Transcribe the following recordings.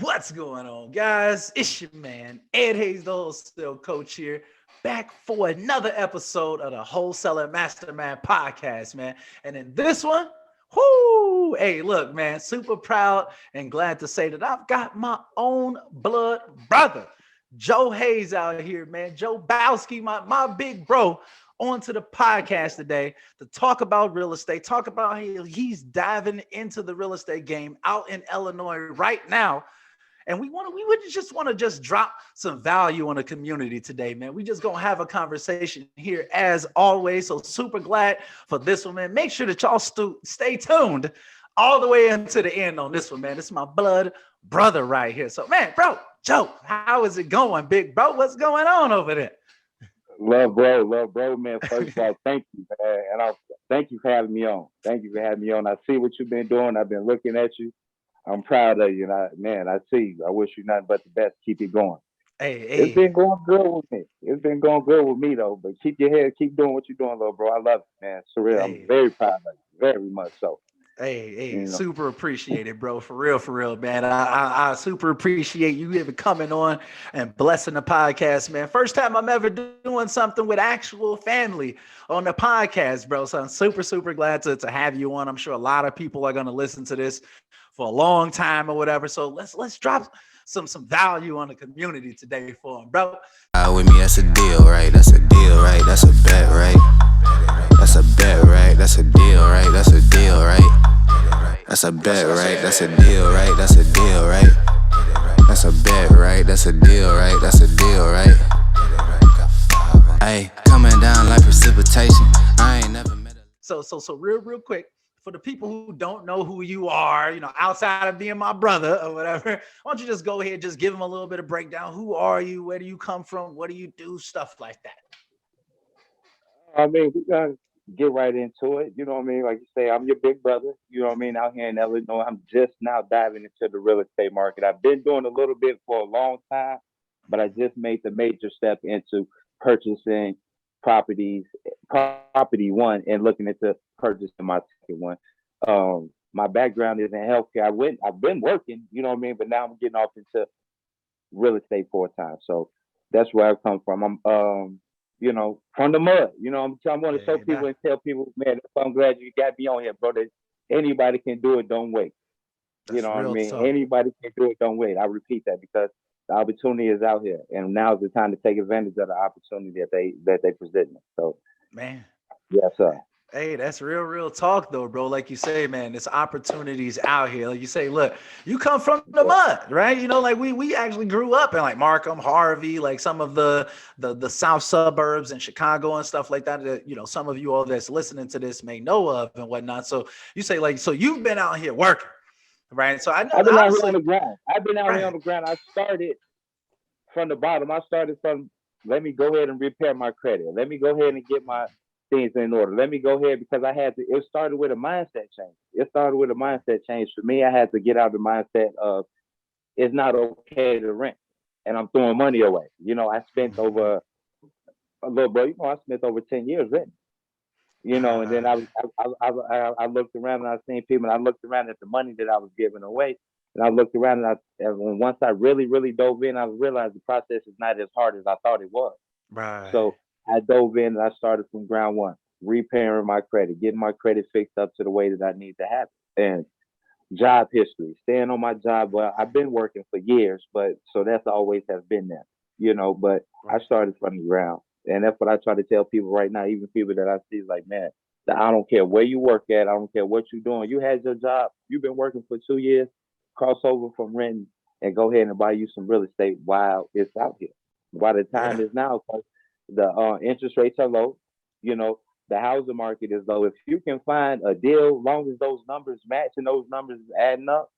What's going on, guys? It's your man, Ed Hayes, the wholesale coach here, back for another episode of the Wholesaling Mastermind podcast, man. And in this one, whoo, hey, look, man, super proud and glad to say that I've got my own blood brother, Joe Hayes out here, man. Joe Bowski, my big bro, onto the podcast today to talk about real estate, talk about how he's diving into the real estate game out in Illinois right now. And we would just want to just drop some value on the community today, man. We just gonna have a conversation here as always. So super glad for this one, man. Make sure that y'all stay tuned all the way into the end on this one, man. This is my blood brother right here. So, man, bro, Joe, how is it going, big bro? What's going on over there? Love, bro, man. First of all, thank you, man. And thank you for having me on. Thank you for having me on. I see what you've been doing. I've been looking at you. I'm proud of you. And I see you. I wish you nothing but the best. Keep it going. It's been going good with me. It's been going good with me, though. But keep your head, keep doing what you're doing, little bro. I love it, man. Surreal. I'm very proud of you. Very much so. Super appreciate it, bro. For real, man. I super appreciate you ever coming on and blessing the podcast, man. First time I'm ever doing something with actual family on the podcast, bro. So I'm super glad to have you on. I'm sure a lot of people are gonna listen to this for a long time or whatever. So let's drop some value on the community today for them, bro. With me, that's a deal, right? That's a deal, right? That's a bet, right? That's a bet, right? That's a deal, right? That's a deal, right? That's a bet, right? That's a deal, right? That's a deal, right? That's a bet, right? That's a deal, right? That's a deal, right? Hey, coming down like precipitation. I ain't never met a... So real quick, for the people who don't know who you are, outside of being my brother or whatever, why don't you just go ahead, just give them a little bit of breakdown. Who are you? Where do you come from? What do you do? Stuff like that. I mean, we gotta get right into it. You know what I mean? Like you say, I'm your big brother. You know what I mean? Out here in Illinois, I'm just now diving into the real estate market. I've been doing a little bit for a long time, but I just made the major step into purchasing properties, property one, and looking into purchasing my second one. My background is in healthcare. I've been working, you know what I mean, but now I'm getting off into real estate full time. So that's where I come from. I'm from the mud. I'm going to show people and tell people, man, I'm glad you got me on here, bro. That anybody can do it. Don't wait. You know what I mean? Tough. Anybody can do it. Don't wait. I repeat that because the opportunity is out here, and now's the time to take advantage of the opportunity that they present me. So, man, yes, sir. Hey, that's real talk though, bro. Like you say, man, there's opportunities out here. Like you say, look, you come from the mud, right? Like we actually grew up in like Markham, Harvey, like some of the south suburbs in Chicago and stuff like that. That some of you all that's listening to this may know of and whatnot. So you say so you've been out here working, right? So I know I've been out here on the ground. I've been out here on the ground. I started from the bottom. I started from let me go ahead and repair my credit. Let me go ahead and get my things in order. Let me go ahead because I had to. It started with a mindset change. It started with a mindset change for me. I had to get out of the mindset of it's not okay to rent, and I'm throwing money away. I spent over a little bro. I spent over 10 years renting. And then I looked around and I seen people, and I looked around at the money that I was giving away, and I looked around and once I really dove in, I realized the process is not as hard as I thought it was. Right. So I dove in and I started from ground one, repairing my credit, getting my credit fixed up to the way that I need to have it. And job history, staying on my job. Well, I've been working for years, but so that's always has been there, but I started from the ground. And that's what I try to tell people right now, even people that I see like, man, I don't care where you work at. I don't care what you're doing. You had your job. You've been working for 2 years, cross over from renting and go ahead and buy you some real estate while it's out here. While the time is now, the interest rates are low. The housing market is low. If you can find a deal, long as those numbers match and those numbers adding up,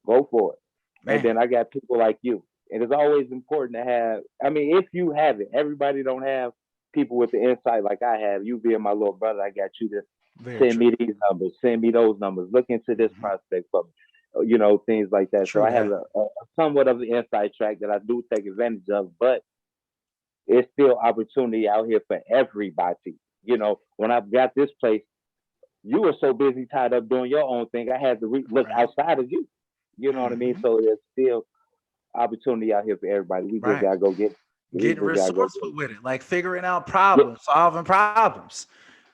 go for it. Man. And then I got people like you. And it's always important to have. I mean, if you have it, everybody don't have people with the insight like I have. You being my little brother, I got you to send me these numbers, send me those numbers, look into this prospect for me, things like that. So I have a somewhat of an inside track that I do take advantage of, but it's still opportunity out here for everybody. When I've got this place, you were so busy tied up doing your own thing. I had to look outside of you. You know what I mean? So there's still opportunity out here for everybody. We just Right. gotta go get it. We Getting just gotta go resourceful get with it, like figuring out it. problems, solving problems.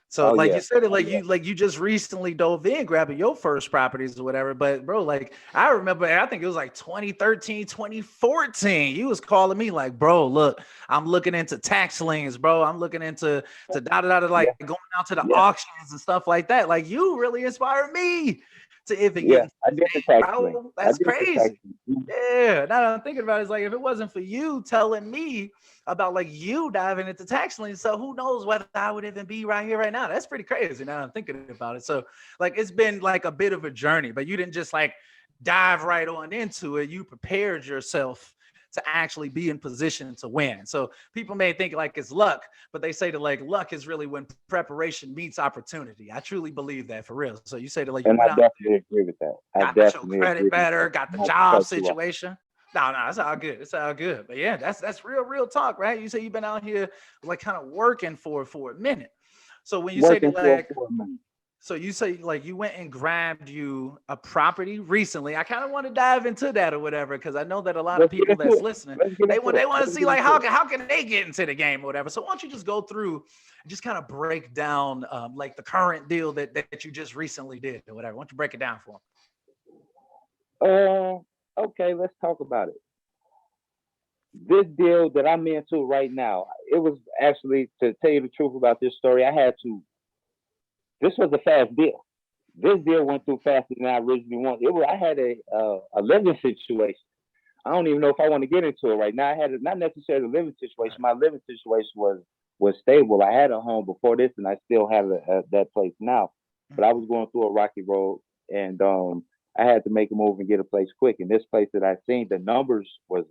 So Oh like yeah. you said it, Oh yeah. like you just recently dove in grabbing your first properties or whatever. But bro, like I remember, I think it was like 2013, 2014. You was calling me like, bro, look, I'm looking into tax liens, bro. I'm looking into Yeah. like going out to the Yeah. auctions and stuff like that. Like you really inspired me to even get Yeah. into I this did the game, tax link. bro. I That's did the tax crazy. link. Yeah. Now that I'm thinking about it, it's like if it wasn't for you telling me about like you diving into tax liens. So who knows whether I would even be right here right now. That's pretty crazy now I'm thinking about it. So like it's been like a bit of a journey, but you didn't just like dive right on into it. You prepared yourself to actually be in position to win. So people may think like it's luck, but they say that like luck is really when preparation meets opportunity. I truly believe that for real. So you say that like you And I went out, definitely agree with that. I got your definitely agree credit with better, that. got the Not to job cut you off. situation. No, it's all good. It's all good. But yeah, that's real talk, right? You say you've been out here like kind of working for a minute. So when you say that Working like for a month. so you say like you went and grabbed you a property recently. I kind of want to dive into that or whatever because I know that a lot of Let's get people into that's it. listening Let's get into they it. want to Let's see get like into it. how can they get into the game or whatever. So why don't you just go through and just kind of break down like the current deal that you just recently did or whatever. Why don't you break it down for Okay, let's talk about it. This deal that I'm into right now, it was actually, to tell you the truth about this story, this was a fast deal. This deal went through faster than I originally wanted. I had a living situation. I don't even know if I want to get into it right now. I had not necessarily a living situation. them? My living situation was stable. I had a home before this, and I still have that place now. But I Right. was going through a rocky road, and I had to make a move and get a place quick. And this place that I seen, the numbers was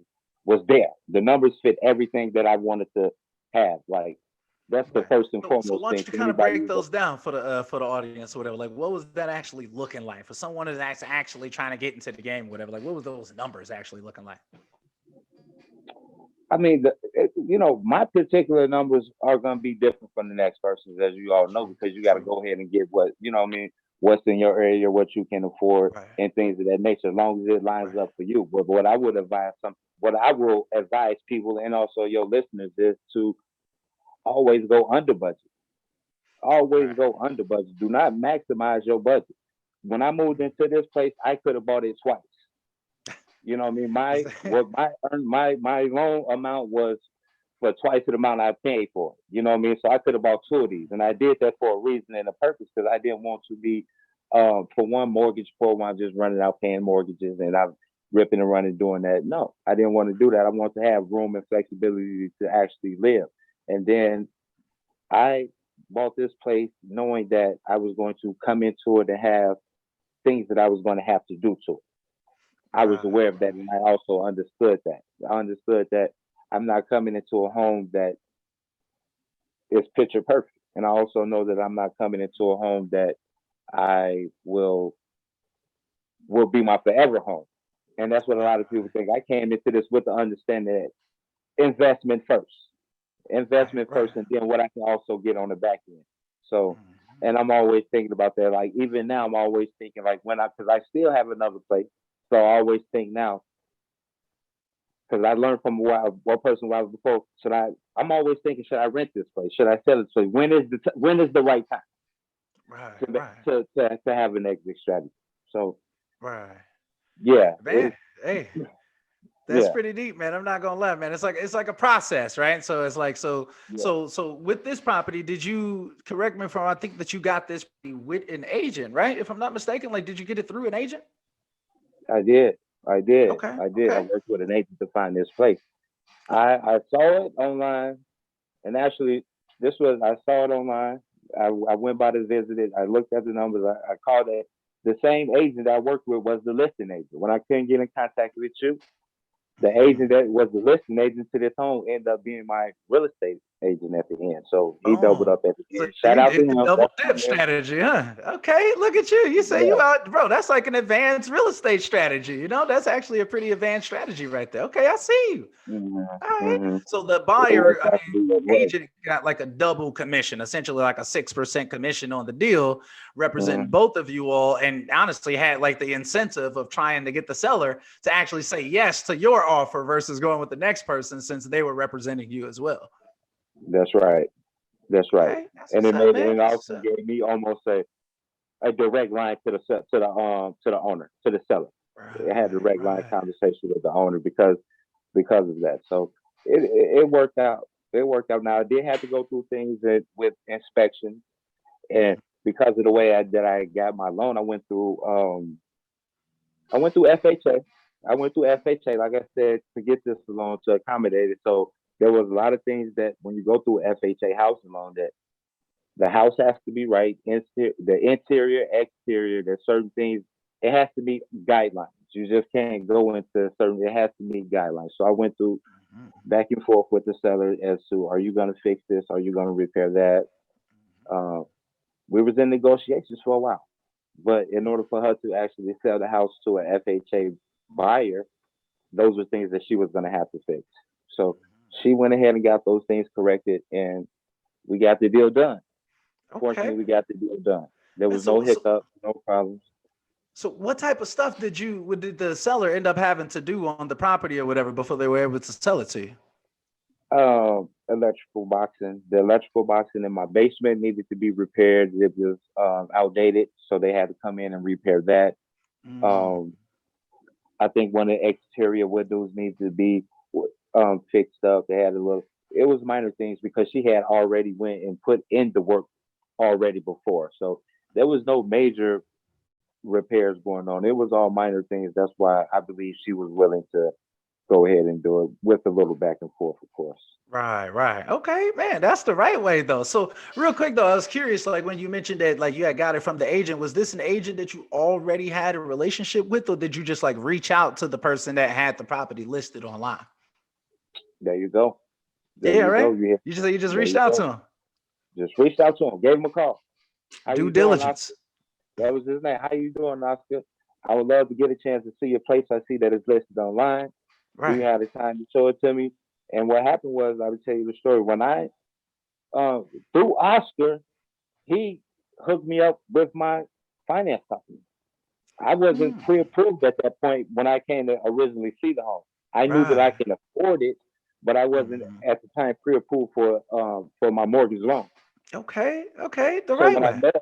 there. The numbers fit everything that I wanted to have. Like that's the Right. first and So foremost why don't thing you for kind of anybody break who's those down for the audience or whatever? Like, what was that actually looking like for someone that's actually trying to get into the game, or whatever? Like, what was those numbers actually looking like? I mean, my particular numbers are going to be different from the next person's, as you all know, True. because you got to True. go ahead and get what, what I mean, what's in your area, what you can afford, Right. and things of that nature, as long as it lines Right. up for you. But what I will advise people and also your listeners is to always go under budget. Always Right. go under budget. Do not maximize your budget. When I moved into this place, I could have bought it twice. You know what I mean? My loan amount was for twice the amount I paid for. You know what I mean? So I could have bought two of these, and I did that for a reason and a purpose because I didn't want to be, for one, mortgage poor when I'm just running out paying mortgages and I'm ripping and running doing that. No, I didn't want to do that. I want to have room and flexibility to actually live. And then I bought this place knowing that I was going to come into it and have things that I was going to have to do to it. I was Right. aware of that, and I also understood that. I understood that I'm not coming into a home that is picture perfect, and I also know that I'm not coming into a home that I will be my forever home. And that's what a lot of people think. I came into this with the understanding that Right. investment Right. first, and then what I can also get on the back end. So, Mhm. and I'm always thinking about that. Like even now, I'm always thinking like because I still have another place, so I always think now because I learned from one person while I was before. I'm always thinking, should I rent this place? Should I sell it? So when is the right time Right. to Right. have an exit strategy? So Right. yeah, Man, hey, that's yeah, pretty deep, man. I'm not gonna lie, man. It's like a process, right? So it's like yeah. so with this property, did you correct me if I think that you got this with an agent, right? If I'm not mistaken, like did you get it through an agent? I did, I did, Okay, I did. I okay. worked with an agent to find this place. I saw it online, and actually, I saw it online. I went by to visit it. I looked at the numbers. I called it. The same agent I worked with was the listing agent. When I couldn't get in contact with you, the agent Mhm. that was the listing agent to this home ended up being my real estate agent at the end. So he doubled Oh, up at the so end. Shout you out to did the him. double That's my dip man. strategy, huh? Okay, look at you. You say Yeah. you out, bro. That's like an advanced real estate strategy. You know, that's actually a pretty advanced strategy right there. Okay, I see you. All right. Mm-hmm. So the It buyer, worked out to be that way. agent got like a double commission, essentially like a 6% commission on the deal, representing Mm-hmm. both of you all, and honestly had like the incentive of trying to get the seller to actually say yes to your offer versus going with the next person since they were representing you as well. That's right. That's right. Okay, that's And what's it up, made it man. and That's also what's up. gave me almost a direct line to the owner, to the seller. I had a Right, direct line right. conversation with the owner because of that. So it worked out. It worked out. Now I did have to go through things with inspection, and because of the way that I got my loan, I went through FHA. I went through FHA, like I said, to get this loan to accommodate it. So there was a lot of things that when you go through FHA housing loan, that the house has to be right, the interior, exterior. There's certain things. It has to meet guidelines. You just can't go into certain. It has to meet guidelines. So I went through back and forth with the seller as to, are you going to fix this? Are you going to repair that? Uh, we was in negotiations for a while, but in order for her to actually sell the house to an FHA buyer, those were things that she was going to have to fix. So she went ahead and got those things corrected, and we got the deal done. Okay. Fortunately, we got the deal done. There And was no so hiccup, no problems. so what type of stuff did the seller end up having to do on the property or whatever before they were able to sell it to you? Electrical boxing. The electrical boxing in my basement needed to be repaired. It was outdated, so they had to come in and repair that. Mm, Um, I think one of the exterior windows needed to be fixed up. They had a little. It was minor things because she had already went and put in the work already before, so there was no major repairs going on. It was all minor things. That's why I believe she was willing to go ahead and do it with a little back and forth, of course. right, right. Okay, man, that's the right way though. So real quick though, I was curious, like when you mentioned that like you had got it from the agent, was this an agent that you already had a relationship with, or did you just like reach out to the person that had the property listed online? There you go. There Yeah, you go. right. You just There reached you out to go. him. Just reached out to him, gave him a call. How Due you doing, Oscar? diligence. That was his name. How you doing, Oscar? I would love to get a chance to see your place. I see that it's listed online. Do you Right. have the time to show it to me? And what happened was, I would tell you the story. When I through Oscar, he hooked me up with my finance company. I wasn't Mm, pre-approved at that point when I came to originally see the home. I knew that I right. can afford it, but I wasn't Mhm. at the time pre-approved for my mortgage loan. Okay. Okay. The So right when I way. met,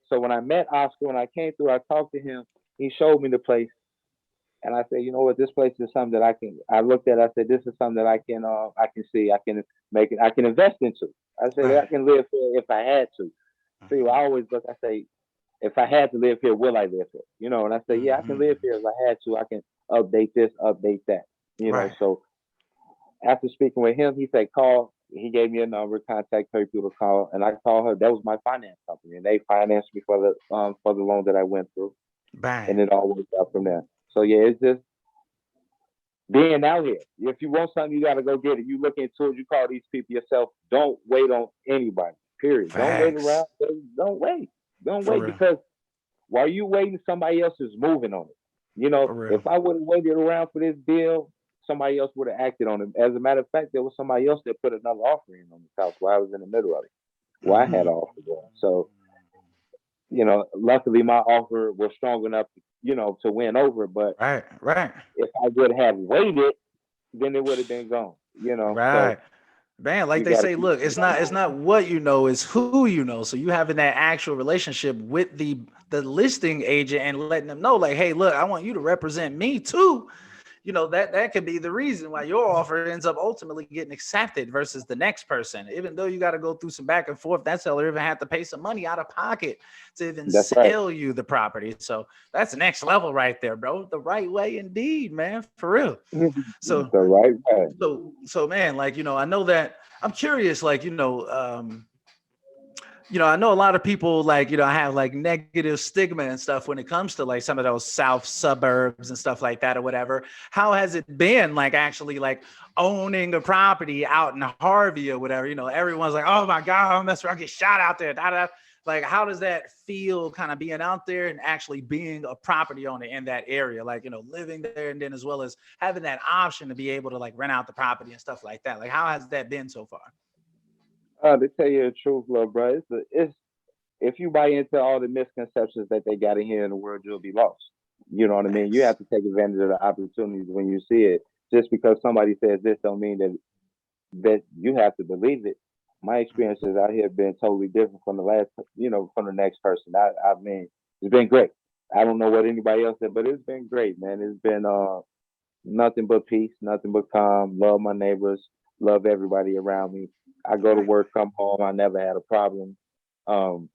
so when I met Oscar, when I came through, I talked to him. He showed me the place, and I said, you know what, this place is something that I can. I looked at, I said, this is something that I can see, I can make it, I can invest into. I said, I Right. can live here if I had to. See, I always look, I say, if I had to live here, will I live here? And I say, yeah, I can live Mhm. here if I had to. I can update this, update that. Right. So after speaking with him, he said, call. He gave me a number, contact her people to call, and I called her. That was my finance company, and they financed me for the loan that I went through, and Bang. it all worked out from there. So yeah, it's just being out here. If you want something, you got to go get it. You look into it. You call these people yourself. Don't wait on anybody. Period. Don't wait around. Facts. Don't wait. Don't For wait real. because while you waiting, somebody else is moving on it. For real. If I would have waited around for this deal, somebody else would have acted on it. As a matter of fact, there was somebody else that put another offer in on this house while I was in the middle of it. Well, I had an Mhm. offer there. So, luckily my offer was strong enough, to win over. But Right. Right. if I would have waited, then it would have been gone. So Right. Man, like you they got to say, keep look, things it's on. not what you know, it's who you know. So you having that actual relationship with the listing agent and letting them know, like, hey, look, I want you to represent me too. That could be the reason why your offer ends up ultimately getting accepted versus the next person. Even though you got to go through some back and forth, that seller even had to pay some money out of pocket to even That's right. sell you the property. So that's the next level right there, bro. The right way indeed, man, for real. So The right way. so man, like, I know that I'm curious, like, I know a lot of people like, have like negative stigma and stuff when it comes to like some of those South suburbs and stuff like that or whatever. How has it been like actually like owning a property out in Harvey or whatever? Everyone's like, oh my God, I'll get shot out there. Da, da. Like, how does that feel kind of being out there and actually being a property owner in that area? Like, living there and then as well as having that option to be able to like rent out the property and stuff like that. Like, how has that been so far? To tell you the truth, little bro, it's if you buy into all the misconceptions that they got in here in the world, you'll be lost. You know what I mean? You have Thanks. to take advantage of the opportunities when you see it. Just because somebody says this don't mean that you have to believe it. My experiences out here have been totally different from the last, from the next person. I mean, it's been great. I don't know what anybody else said, but it's been great, man. It's been nothing but peace, nothing but calm. Love my neighbors, love everybody around me. I go to Right. work, come home. I never had a problem. Um,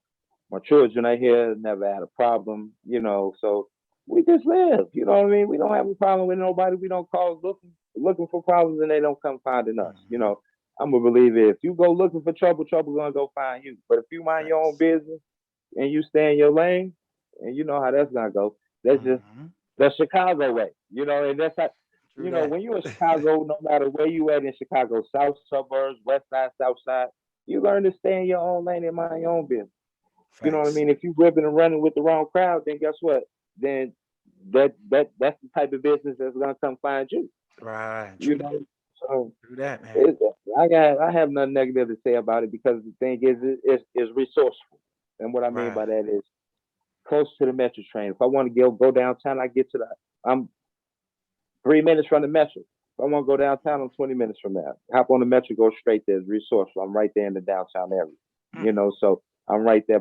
my children are here, never had a problem. So we just live. You know what I mean? We don't have a problem with nobody. We don't call looking for problems, and they don't come finding us. Mhm. I'm a believer. If you go looking for trouble, trouble gonna go find you. But if you mind your own Thanks. business and you stay in your lane, and you know how that's gonna go. That's just Mhm. the Chicago way, and that's how, True when that. you're in Chicago, no matter where you at in Chicago, south suburbs, west side, south side, you learn to stay in your own lane and mind your own business. You know what I Facts. mean? If you ripping and running with the wrong crowd, then guess what? Then that's the type of business that's gonna come find you. Right. You True know, that. so True that, man. it, I have nothing negative to say about it because the thing is it's resourceful, and what I mean Right. by that is close to the metro train. If I want to go downtown, I get to the. I'm 3 minutes from the metro. If I want to go downtown, I'm 20 minutes from there. Hop on the metro, go straight there. It's resourceful. I'm right there in the downtown area. Mm. So I'm right there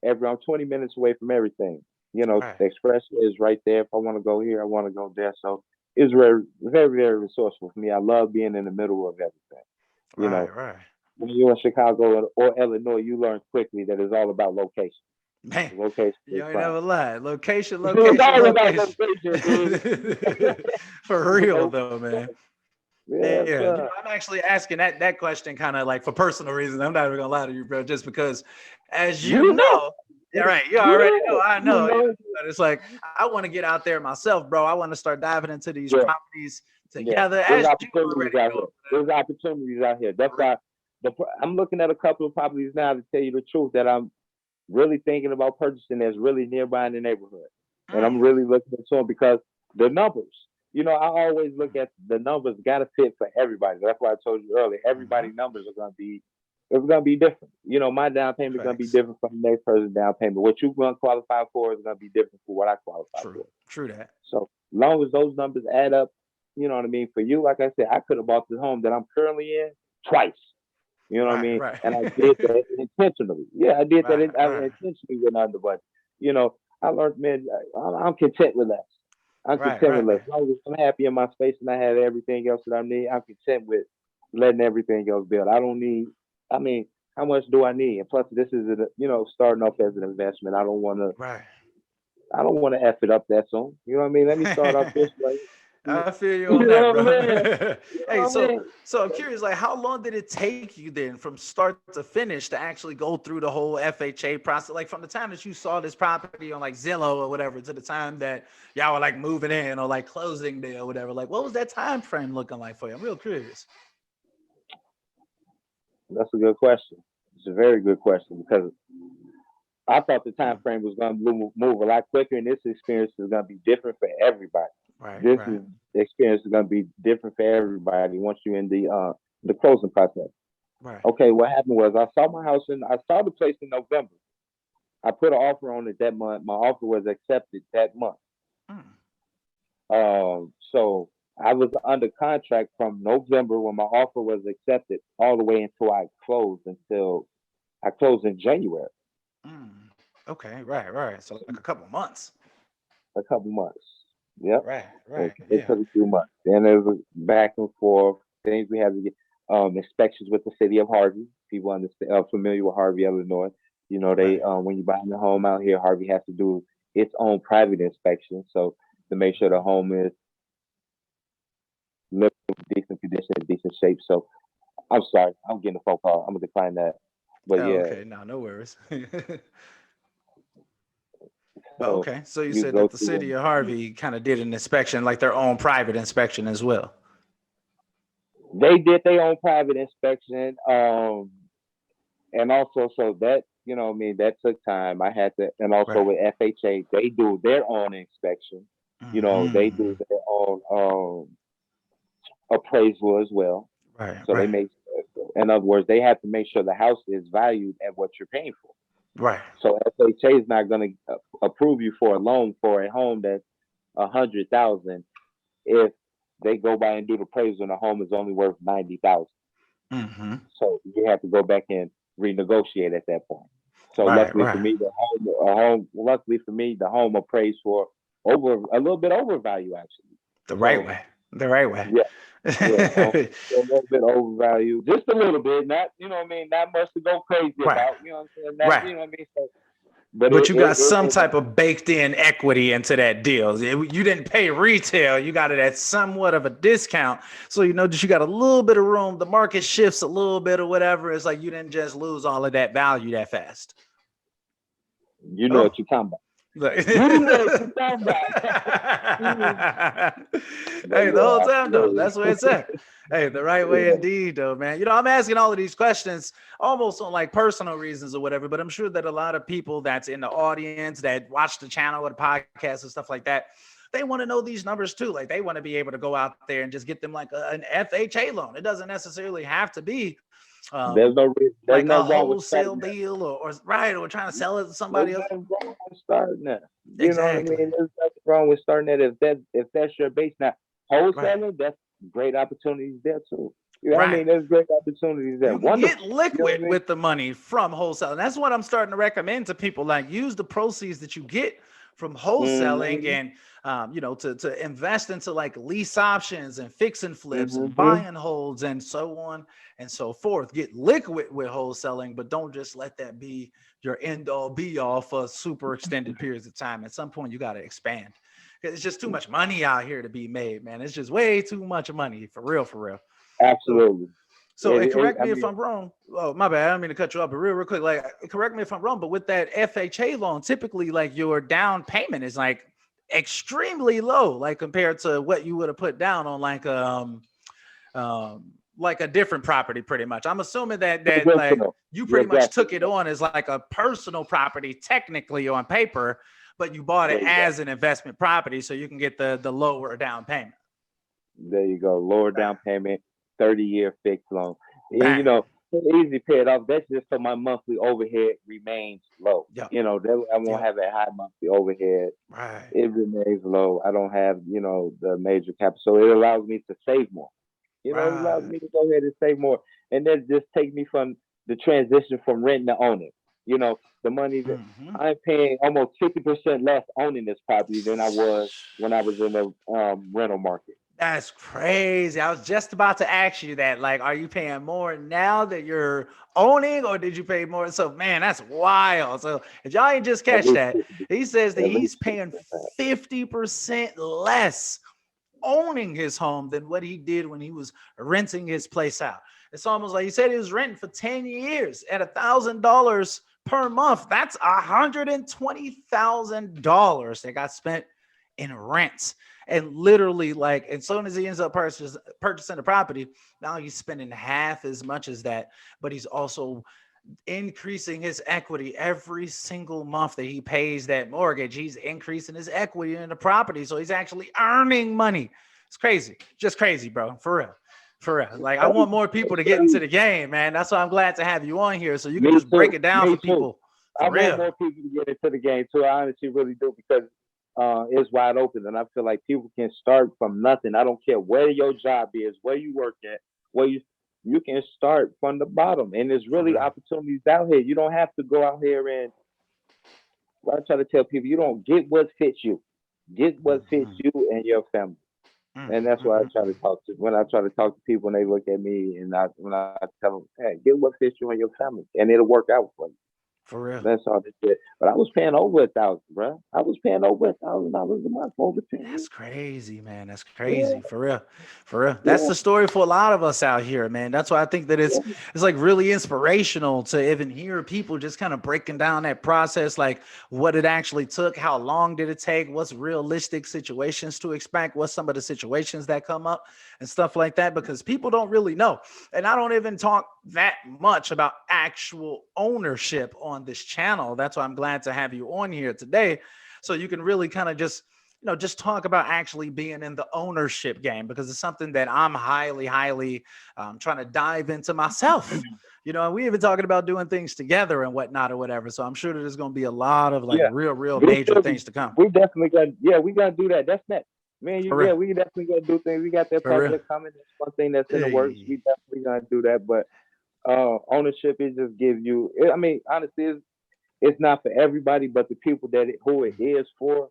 I'm 20 minutes away from everything. Right. The expressway is right there. If I want to go here, I want to go there. So it's very, very, very resourceful for me. I love being in the middle of everything. You Right. know, Right. when you're in Chicago or Illinois, you learn quickly that it's all about location. Man, Location is you ain't prime. never lied. Location, It's location, all about location. location, baby. For real though, man. Yes, Yeah, sir. I'm actually asking that question kind of like for personal reasons. I'm not even gonna lie to you, bro, just because, as you You know, know, yeah, right, you already know, yeah, I you know, know, but it's like I want to get out there myself, bro. I want to start diving into these yeah, properties yeah. together, There's as you opportunities already out know. here. There's opportunities out here. That's For real. why I'm looking at a couple of properties now to tell you the truth that I'm really thinking about purchasing that's really nearby in the neighborhood. And I'm Mm, really looking into them because the numbers, I always look mm, at the numbers got to fit for everybody. That's why I told you earlier, mhm. everybody's numbers are going to be, it's going to be different. My down payment is going to be Facts. different from the next person's down payment. What you're going to qualify for is going to be different for what I qualify True. for. True that. So long as those numbers add up, you know what I mean? For you, like I said, I could have bought the home that I'm currently in twice. You know what I Right. mean? Right. And I did that intentionally. Yeah, I did that. Right. I Right. intentionally went under, but you know, I learned, man, I'm content with less. I'm Right. content with Right, less. man. As long as I'm happy in my space and I have everything else that I need, I'm content with letting everything else build. I don't need. I mean, how much do I need? And plus, this is starting off as an investment. I don't want to. Right. I don't want to f it up that soon. You know what I mean? Let me start off this way. You I feel you on that, know what bro. I mean? You know Hey, what I so mean? so I'm curious, like, how long did it take you then from start to finish to actually go through the whole FHA process? Like from the time that you saw this property on like Zillow or whatever to the time that y'all were like moving in or like closing there or whatever. Like, what was that time frame looking like for you? I'm real curious. That's a good question. It's a very good question because I thought the time Mm, frame was going to move a lot quicker, and this experience is going to be different for everybody. right, This right, is experience is going to be different for everybody once you're in the closing process. right. Okay, what happened was I saw the place in November. I put an offer on it that month. My offer was accepted that month. Mm, So I was under contract from November when my offer was accepted all the way until I closed in January, mm. Okay, right, right. So like a couple months. a couple months. Yep. Right, It, right. it Yeah. took a few months. Then there was back and forth things we had to get inspections with the city of Harvey. People understand familiar with Harvey, Illinois. They Right. when you buy a home out here, Harvey has to do its own private inspection. So to make sure the Mhm. home is living in decent condition, decent shape. So I'm sorry, I'm getting a phone call. I'm gonna decline that. But Oh, yeah, okay. No worries. But so okay, so you you said go that the through city of Harvey kind of did an inspection, like their own private inspection as well. they did their own private inspection. And also so that, I mean, that took time. I had to, and also Right. with FHA, they do their own inspection. They do Hmm. their own appraisal as well. Right. So they Right. make, in other words, they have to make sure the house is valued at what you're paying for. Right. So FHA is not going to approve you for a loan for a home that's 100,000 if they go by and do the appraisal and the home is only worth 90,000. Hmm. So you have to go back and renegotiate at that point. So Right. luckily for Right. me, luckily for me, the home appraised for over a little bit over value actually. The right So way. The right way. yeah, yeah, a little bit overvalued, just a little bit, not what I mean, not much to go crazy Right. about. You know what I'm saying? Not, Right. you know what I mean. So, but But you got it some was type of baked in equity into that deal. You didn't pay retail. You got it at somewhat of a discount. So you know that you got a little bit of room. The market shifts a little bit or whatever. It's like you didn't just lose all of that value that fast. you know Oh. what you're talking about. Look. You know what you're talking about. But Hey, the yeah, whole time though, absolutely. that's what it said. Hey, the right way Yeah. indeed, though, man. I'm asking all of these questions almost on like personal reasons or whatever, but I'm sure that a lot of people that's in the audience that watch the channel or the podcast and stuff like that, they want to know these numbers too. Like they want to be able to go out there and just get them like an FHA loan. It doesn't necessarily have to be There's um, no there's like a nothing wrong with wholesale starting there. deal or right or trying to sell it to There's somebody else. nothing wrong with starting there. You know what I Exactly. mean? There's nothing wrong with starting there if that's your base. Now Right. wholesaling, that's great opportunities there too. You know what I Right. mean? There's great opportunities there. You can get Wonderful. You know what liquid I mean? with the money from wholesale. And that's what I'm starting to recommend to people. Like use the proceeds that you get from wholesaling Mm-hmm. and to invest into like lease options and fix and flips and buy Mm-hmm. and holds and so on and so forth. Get liquid with wholesaling, but don't just let that be your end all be all for super extended periods of time. At some point, you got to expand. It's just too much money out here to be made, man. It's just way too much money for real, for real. So Absolutely. so, and correct I me if mean, I'm wrong. Oh, my bad. I don't mean to cut you off, but real quick, like, correct me if I'm wrong. But with that FHA loan, typically, like, your down payment is like extremely low, like compared to what you would have put down on like a different property, pretty much. I'm assuming that like traditional. you You're pretty much exactly took it right. on as like a personal property, technically on paper, but you bought it There you go. as an investment property, so you can get the lower down payment. There you go. Lower Right. down payment, 30-year fixed loan. And Bang. easy pay it off. That's just so my monthly overhead remains low. Yep. I won't Yep. have a high monthly overhead. Right. It remains low. I don't have, the major capital. So it allows me to save more. It allows Right. me to go ahead and save more. And then just take me from the transition from renting to owning. The money that Mm-hmm. I'm paying almost 50% less owning this property than I was when I was in the rental market. That's crazy. I was just about to ask you that. Like, are you paying more now that you're owning, or did you pay more? So, man, that's wild. So, if y'all ain't just At catch least that, he says that at least he's paying 50% less owning his home than what he did when he was renting his place out. It's almost like he said he was renting for 10 years at $1,000 per month. That's $120,000 that got spent in rents. And literally, like, as soon as he ends up purchasing the property, now he's spending half as much as that, but he's also increasing his equity every single month that he pays that mortgage. He's increasing his equity in the property. So he's actually earning money. It's crazy. Just crazy, bro. For real. For real. Like, I want more people to get into the game, man. That's why I'm glad to have you on here. So you can Me just break too. it down Me for too. people. I For want real. more people to get into the game too. I honestly really do because it's wide open, and I feel like people can start from nothing. I don't care where your job is, where you work at, where you can start from the bottom, and there's For really real. opportunities out here. You don't have to go out here and I try to tell people you don't get what fits you, get what fits Mhm. you and your family. Mm, And that's mm, what I mm, try to mm. talk to when I try to talk to people and they look at me and when I tell them, hey, get what fits you and your family, and it'll work out for you. For real. That's all they did. But I was paying over 1,000, bro. I was paying over $1,000 a month for over 10 That's years. crazy, man. That's Yeah, crazy. For real. For real. That's yeah, the story for a lot of us out here, man. That's why I think that yeah, it's like really inspirational to even hear people just kind of breaking down that process, like what it actually took, how long did it take, what's realistic situations to expect, what's some of the situations that come up and stuff like that, because people don't really know. And I don't even talk that much about actual ownership on this channel. That's why I'm glad to have you on here today. So you can really kind of just just talk about actually being in the ownership game, because it's something that I'm highly trying to dive into myself. And we even talking about doing things together and whatnot or whatever. So I'm sure that there's going to be a lot of like yeah. real We major still, things to come. we definitely got, yeah, we gotta do that. That's next. Man, For yeah, real. we definitely gotta do things. We got that For real. project coming. That's one thing that's in the works. We Hey. definitely gonna do that. But ownership, it just gives you. I mean, honestly, it's not for everybody, but the people who it is for.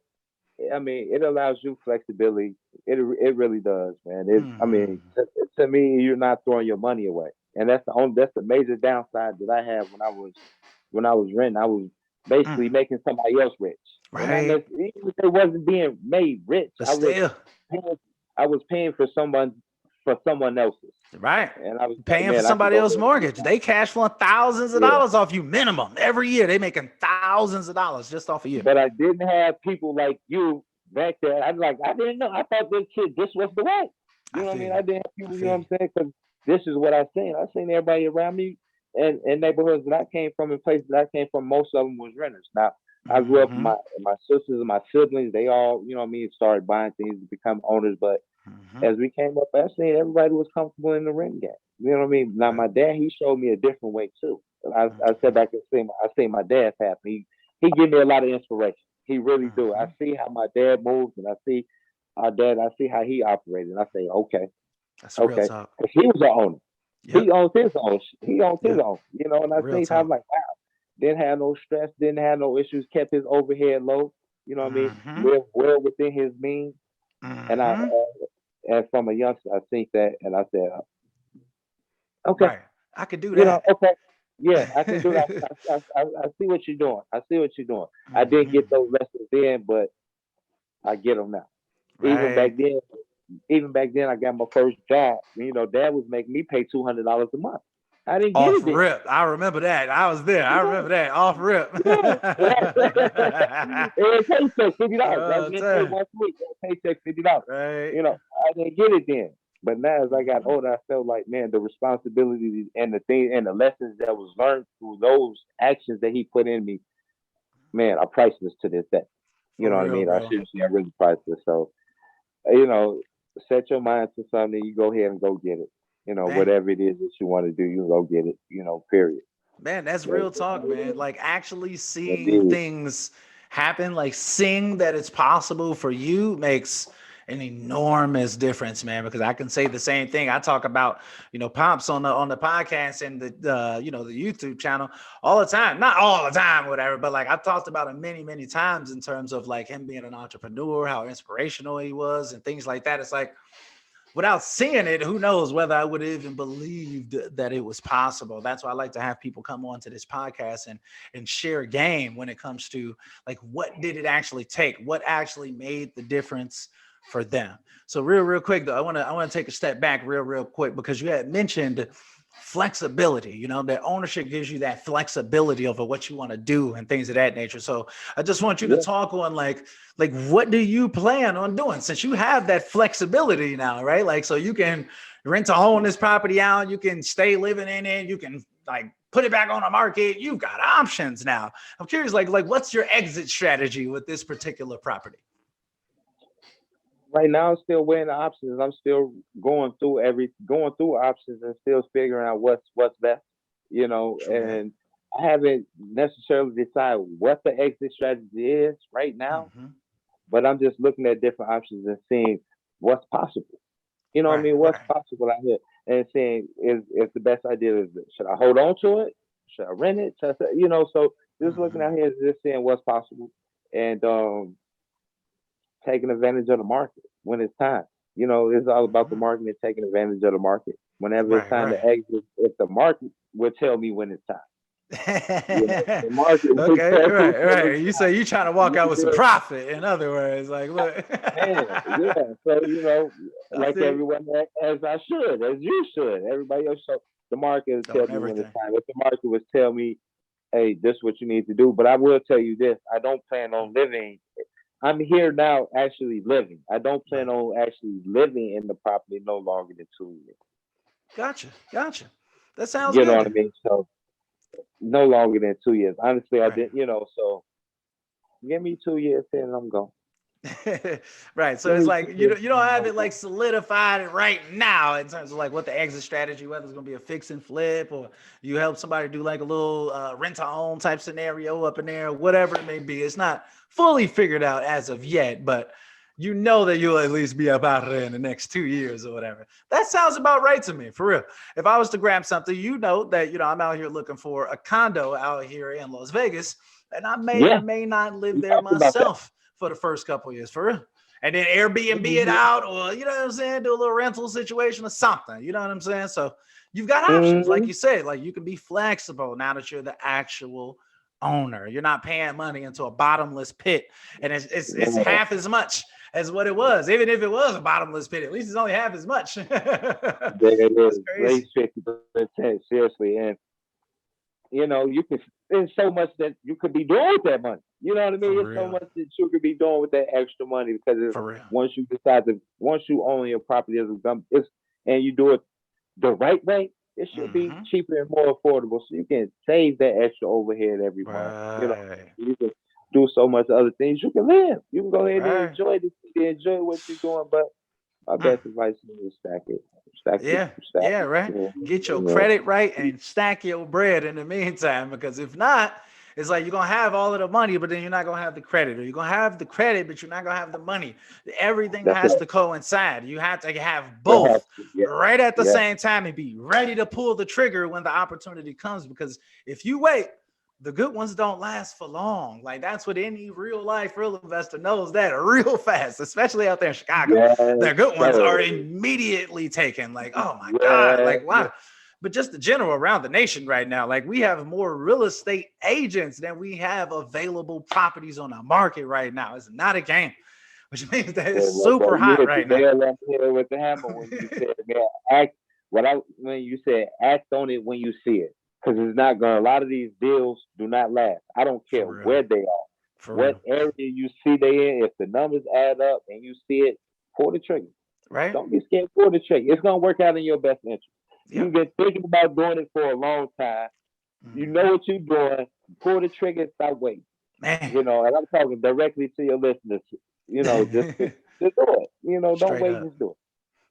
I mean, it allows you flexibility. It really does, man. I Mm-hmm. mean, to me, you're not throwing your money away, and that's the major downside that I have when I was renting. I was Mm. basically making somebody else rich, and Right. even if they wasn't being made rich, But still, paying, I was paying for someone else's, right. and I was like, Paying for man, I can somebody go else's ahead and do mortgage. They cash flowing thousands of that. dollars off you minimum every year. They making thousands of dollars just off of you. But I didn't have people like you back there. I didn't know. I thought this was the way. I You know what I feel mean? you. I didn't have I people. You know feel what you. I'm saying? Because this is what I seen. I seen everybody around me, and neighborhoods that I came from and places that I came from. Most of them was renters. Now I grew up. Mm-hmm. My sisters and my siblings. They all, you know what I mean, started buying things to become owners. But Mm-hmm. as we came up, I seen everybody was comfortable in the rent game. You know what I mean? Now Right. my dad, he showed me a different way too. I Mm-hmm. said back and I seen my dad happen. He give me a lot of inspiration. He really do. I Mm-hmm. see how my dad moves, and I see our dad. I see how he operated. And I say, okay, That's real okay, talk. 'cause he was an owner. He Yep. owns his own. He owns his Yep. own. And I Real seen how I'm talk. like, wow, didn't have no stress, didn't have no issues, kept his overhead low. You know what I mean? Mm-hmm. Live well within his means. And Mm-hmm. and from a youngster, I think that, and I said, okay, Right. I could do that. okay, yeah, I can do that. I see what you're doing. I see what you're doing. I didn't Mm-hmm. get those lessons then, but I get them now. Even back Right. then, even back then, I got my first job. Dad was making me pay $200 a month. I didn't get Off it then. rip. I remember that. I was there. I Yeah, remember that. Off rip. yeah. And paycheck $50. That's Oh, getting paid time. once a week. Paycheck $50. Right. I didn't get it then. But now, as I got Mm-hmm. older, I felt like, man, the responsibility and the thing and the lessons that was learned through those actions that he put in me, man, are priceless to this day. You For know what I real, mean? I bro. seriously, are really priceless. So, you know, set your mind to something. You go ahead and go get it. Man, Whatever it is that you want to do, you go get it. Period. man, that's That's real just talk, how it man. is. Like actually seeing Indeed. things happen, like seeing that it's possible for you makes an enormous difference, man. Because I can say the same thing. I talk about, Pops on the podcast and the YouTube channel all the time. Not all the time, whatever, but like I've talked about him many times in terms of like him being an entrepreneur, how inspirational he was, and things like that. It's like without seeing it, who knows whether I would have even believed that it was possible. That's why I like to have people come on to this podcast and share game when it comes to like what did it actually take, what actually made the difference for them. So real quick though, I want to take a step back real quick because you had mentioned flexibility. That ownership gives you that flexibility over what you want to do and things of that nature. So I just want you to Yeah. talk on like what do you plan on doing since you have that flexibility now, right? Like so you can rent a home this property out, you can stay living in it, you can like put it back on the market. You've got options now. I'm curious, like what's your exit strategy with this particular property? Right now, I'm still weighing the options. I'm still going through options and still figuring out what's best. True And I haven't necessarily decided what the exit strategy is right that. now, Mm-hmm. but I'm just looking at different options and seeing what's possible. You know what I Right, mean? What's right. possible out here, and seeing is the best idea. Should I hold on to it? Should I rent it? So just looking Mm-hmm. out here, just seeing what's possible, and taking advantage of the market when it's time. It's all about the Mm-hmm. market and taking advantage of the market. Whenever it's Right, time to right. exit, if the market will tell me when it's time. The market will Okay, tell right. You say you trying to walk out with some you. profit. In other words, like, look. Man, yeah. So I like see. everyone, as I should, as you should, everybody else. So the market will tell On me when it's everything. time. If the market was tell me, hey, this is what you need to do. But I will tell you this: I don't plan on living. I'm here now, actually living. I don't plan Right. on actually living in the property no longer than 2 years. Gotcha. That sounds You know what I good. mean? So no longer than 2 years. Honestly, I Right. didn't. So give me 2 years and I'm gone. Right. So Give it's me like 2 years you don't and have I'm it like gone. solidified right now in terms of like what the exit strategy, whether it's gonna be a fix and flip or you help somebody do like a little rent to own type scenario up in there, whatever it may be. It's not fully figured out as of yet, but you know that you'll at least be up out of there in the next 2 years or whatever. That sounds about right to me, for real. If I was to grab something, you know that I'm out here looking for a condo out here in Las Vegas, and I may or Yeah, may not live we there talked about that. myself for the first couple of years, for real. And then Airbnb it Mhm. out, or you know what I'm saying, do a little rental situation or something. You know what I'm saying? So you've got options, like Mhm. you said, like you can be flexible now that you're the actual owner. You're not paying money into a bottomless pit, and it's Yeah. half as much as what it was. Even if it was a bottomless pit, at least it's only half as much. There it That's is. crazy. Raise 50%, seriously. And you can there's so much that you could be doing with that money. You know what I For mean? There's so real. much that you could be doing with that extra money because For real. once you own your property and you do it the right way, it should be Hmm. cheaper and more affordable. So you can save that extra overhead every month. Right. You can do so much other things. You can live. You can go ahead and Right. enjoy what you're doing. But my Mm. best advice is stack it. Stack it. Yeah, Stack yeah, it. right. Yeah. Get your Yeah. credit right and stack your bread in the meantime, because if not, it's like you're gonna have all of the money, but then you're not gonna have the credit, or you're gonna have the credit, but you're not gonna have the money. Everything That's has right. to coincide. You have to have That has both to. Yeah. right at the Yeah. same time and be ready to pull the trigger when the opportunity comes. Because if you wait, the good ones don't last for long. Like that's what any real life real investor knows that real fast, especially out there in Chicago. Yes, The good ones sir. are immediately taken. Like, oh my God, Yeah, like yeah. why? But just the general around the nation right now, like we have more real estate agents than we have available properties on the market right now. It's not a game, which means that it's super You hot hit the right now. nail on the head with the hammer when you said, man, act. When you said act on it when you see it, because it's not gonna. A lot of these deals do not last. I don't care For real. where they are, For what real. area you see they in. If the numbers add up and you see it, pull the trigger. Right? Don't be scared. Pull the trigger. It's gonna work out in your best interest. You've Yep. been thinking about doing it for a long time. You Mhm. know what you're doing. Pull the trigger and stop waiting. Man. And I'm talking directly to your listeners. Just do it. Don't Straight wait, up. just do it.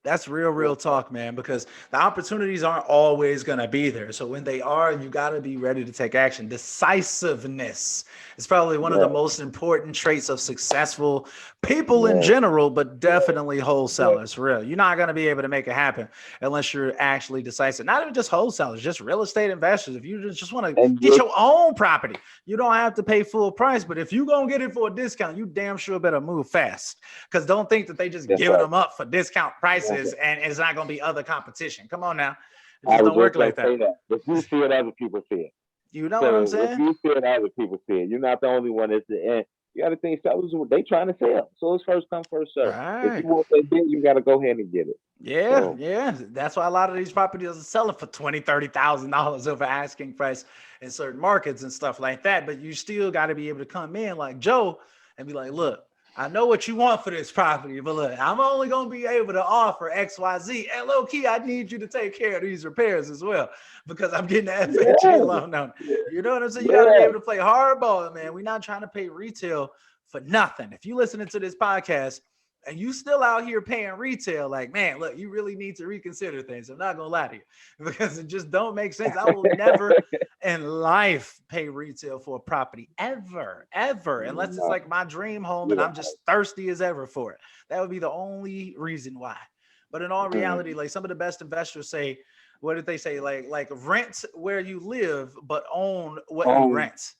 That's real Real talk. talk, man, because the opportunities aren't always going to be there. So when they are, you got to be ready to take action. Decisiveness is probably one of the Yeah, most important traits of successful people in yeah, general, but definitely wholesalers, for real. You're not going to be able to make it happen unless you're actually decisive. Not even just wholesalers, just real estate investors. If you just want to and get you your own property, you don't have to pay full price. But if you're going to get it for a discount, you damn sure better move fast. Because don't think that they just that's giving right. them up for discount That's prices right. and it's not going to be other competition. Come on now. It I just was don't work just gonna like that. say that. If you see it, other people see it. You know what I'm So if saying? you see it, other people see it. You're not the only one that's the end. You got to think sellers, they trying to sell. So it's first come, first serve. If you Right. want that bid, you got to go ahead and get it. Yeah, So yeah. That's why a lot of these properties are selling for $20,000, $30,000 over asking price in certain markets and stuff like that. But you still got to be able to come in like Joe and be like, look, I know what you want for this property, but look, I'm only going to be able to offer XYZ. And low key, I need you to take care of these repairs as well because I'm getting the FHA yeah, loan on. You know what I'm saying? You got to be yeah, able to play hardball, man. We're not trying to pay retail for nothing. If you listening to this podcast, and you still out here paying retail, like, man, look, you really need to reconsider things. I'm not gonna lie to you because it just don't make sense. I will never in life pay retail for a property ever, unless it's no, like my dream home and yeah, I'm just thirsty as ever for it. That would be the only reason why. But in all reality, mm, like some of the best investors say, what did they say? Like rent where you live, but own what you um, rent.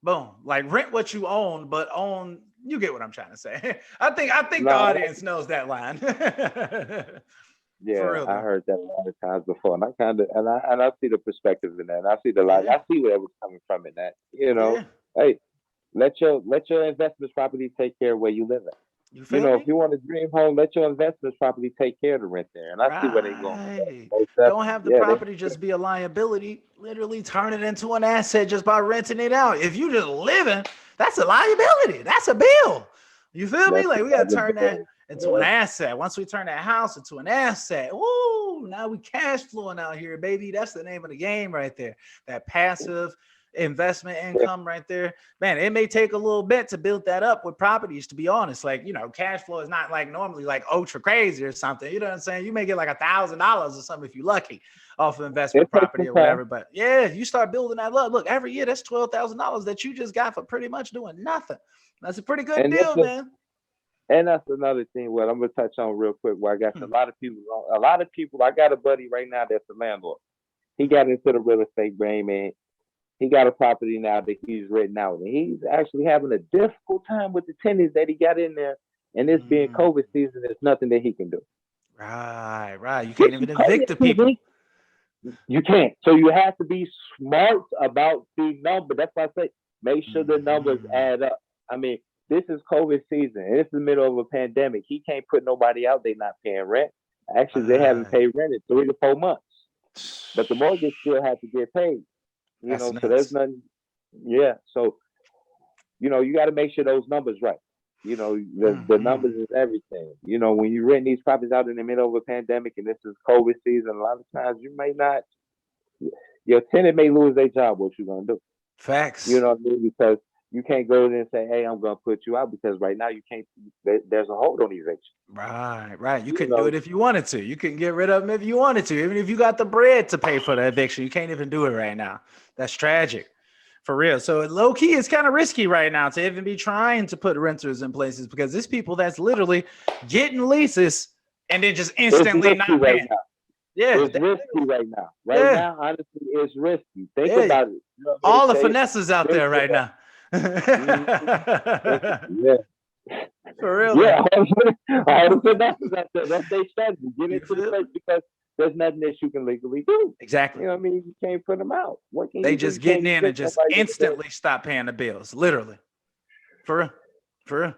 Boom. Like rent what you own, but own. You get what I'm trying to say. I think the no, audience knows that line. For Yeah, real I though. heard that a lot of times before, and I kind of and I see the perspective in that. And I see the lot. Yeah. I see where it was coming from in that. Yeah. Hey, let your investments property take care of where you live at. You feel If me? you want a dream home, let your investments property take care of the rent there. And I see where they going with that. Right. Most Don't definitely. have the Yeah, property just be a liability. Literally turn it into an asset just by renting it out. If you just living, that's a liability. That's a bill. You feel me? that's Like we gotta turn that into an yeah. asset. Once we turn that house into an asset, woo, now we cash flowing out here, baby. That's the name of the game right there. That passive investment Yeah. income right there. Man, it may take a little bit to build that up with properties, to be honest. Like, cash flow is not like normally like ultra crazy or something. You know what I'm saying? You may get like $1,000 or something if you're lucky off of investment It takes property some or time. whatever. But yeah, you start building that up. Look, every year that's $12,000 that you just got for pretty much doing nothing. That's a pretty good And deal, man. that's another thing. What I'm gonna touch on real quick. Where I got Hmm. a lot of people. A lot of people. I got a buddy right now that's a landlord. He got into the real estate game, and he got a property now that he's renting out, and he's actually having a difficult time with the tenants that he got in there. And this being Mm. COVID season, there's nothing that he can do. Right. You can't Which is even evict crazy. the people. You can't. So you have to be smart about the number. That's why I say make sure the numbers Mhm. add up. I mean, this is COVID season. And it's the middle of a pandemic. He can't put nobody out. They not paying rent. Actually, they haven't Right. paid rent in 3 to 4 months. But the mortgage still has to get paid. That's So there's nuts. nothing. Yeah. So you got to make sure those numbers right. The Mhm. numbers is everything. When you rent these properties out in the middle of a pandemic and this is COVID season, a lot of times you may not. Your tenant may lose their job. What you gonna do? You Facts. know what I mean? Because you can't go in and say, "Hey, I'm gonna put you out," because right now you can't. There's a hold on eviction. Right. You You couldn't do know, it if you wanted to. You couldn't get rid of them if you wanted to. Even if you got the bread to pay for the eviction, you can't even do it right now. That's tragic. For real. So low key, it's kind of risky right now to even be trying to put renters in places because there's people that's literally getting leases and then just it's instantly risky not right paying. now. Yeah. It's risky right now. Right Yeah. now, honestly, it's risky. Think Yeah. about it. You know what I mean? All the finesses out there right now. Mhm. Yeah, For real yeah. though. All the finesses out there. That's their strategy. Get You into the feel place me? because there's nothing that you can legally do. Exactly. You know what I mean? You can't put them out. What can They you do? just You can't getting in and evict just nobody in the bed. instantly stop paying the bills. Literally. For real. For real.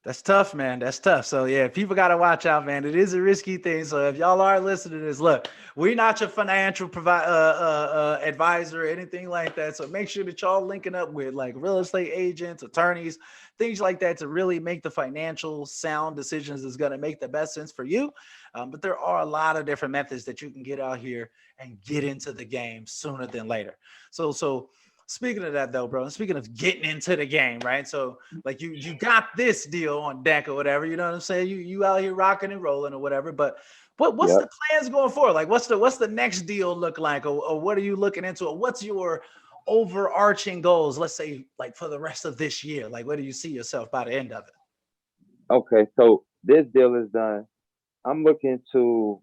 That's tough, man. That's tough. So yeah, people got to watch out, man. It is a risky thing. So if y'all are listening to this, look, we're not your financial advisor or anything like that. So make sure that y'all linking up with like real estate agents, attorneys, things like that to really make the financial sound decisions that's going to make the best sense for you. But there are a lot of different methods that you can get out here and get into the game sooner than later. So speaking of that though, bro, and speaking of getting into the game, right? So like you got this deal on deck or whatever, you know what I'm saying? You out here rocking and rolling or whatever. But what's Yep. the plans going forward? Like what's the next deal look like, or what are you looking into? Or what's your overarching goals? Let's say like for the rest of this year. Like where do you see yourself by the end of it? Okay. So this deal is done. I'm looking to,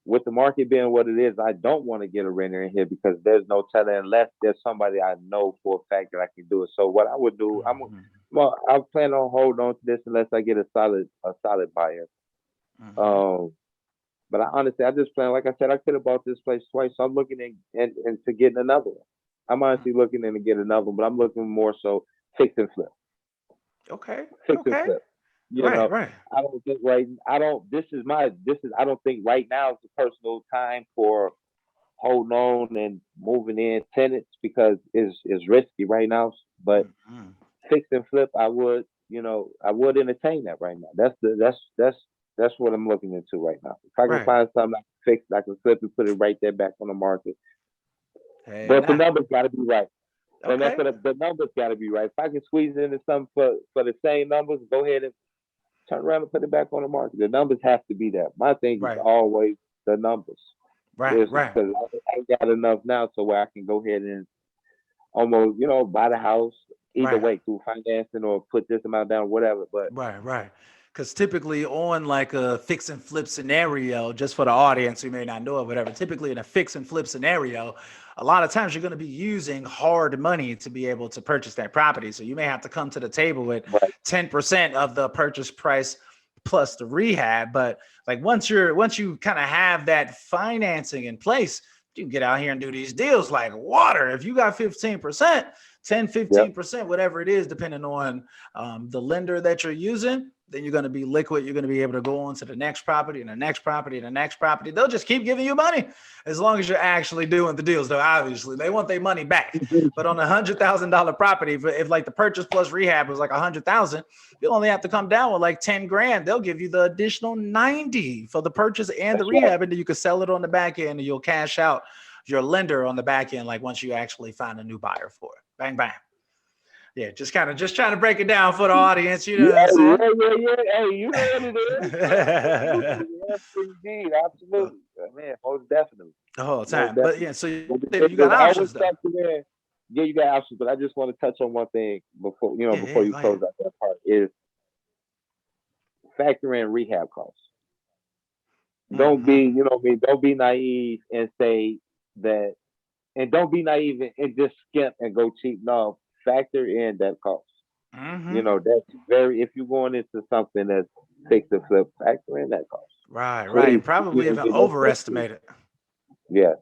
with the market being what it is, I don't want to get a renter in here because there's no telling unless there's somebody I know for a fact that I can do it. So what I would do, Mhm, I plan on holding on to this unless I get a solid buyer. mhm, Um, but I just plan, like I said, I could have bought this place twice. So I'm looking into getting another one. I'm mhm. honestly looking in to get another one, but I'm looking more so fix and flip, Okay. fix and Okay. flip. You Right. know, Right. I don't think right. I don't. I don't think right now is the personal time for holding on and moving in tenants because it's risky right now. But Mhm. fix and flip, I would entertain that right now. That's what I'm looking into right now. If I can Right. find something I can fix, I can flip and put it right there back on the market. Hey, But the now. numbers got to be right. And that's Okay. what the numbers got to be right. If I can squeeze into something for the same numbers, go ahead and turn around and put it back on the market. The numbers have to be there. My thing is Right. always the numbers. Right. Is Right. because I ain't got enough now so where I can go ahead and almost, buy the house either Right. way through financing or put this amount down, whatever. But Right. Because typically on like a fix and flip scenario, just for the audience who may not know it, whatever, typically in a fix and flip scenario, a lot of times you're going to be using hard money to be able to purchase that property. So you may have to come to the table with right, 10% of the purchase price plus the rehab. But like once you kind of have that financing in place, you can get out here and do these deals like water. If you got 15%, 10, 15%, whatever it is, depending on the lender that you're using, then you're going to be liquid. You're going to be able to go on to the next property and the next property and the next property. They'll just keep giving you money as long as you're actually doing the deals. Though obviously they want their money back. But on a $100,000 property, if like the purchase plus rehab was like 100,000, you'll only have to come down with like 10 grand. They'll give you the additional 90 for the purchase and the rehab, and then you can sell it on the back end and you'll cash out your lender on the back end. Like once you actually find a new buyer for it, bang, bang. Yeah, just trying to break it down for the audience. You know what I'm saying? Hey, you know what it is. Yes, indeed. Absolutely. Man, most definitely. The whole time. But yeah, so you got options though. Yeah, you got options, but I just want to touch on one thing before you close out that part is factor in rehab costs. Don't be, don't be naive and say that, and don't be naive and just skimp and go cheap. No, factor in that cost. That's if you're going into something that's fix and flip, factor in that cost. Right. Probably even overestimate it. Yes.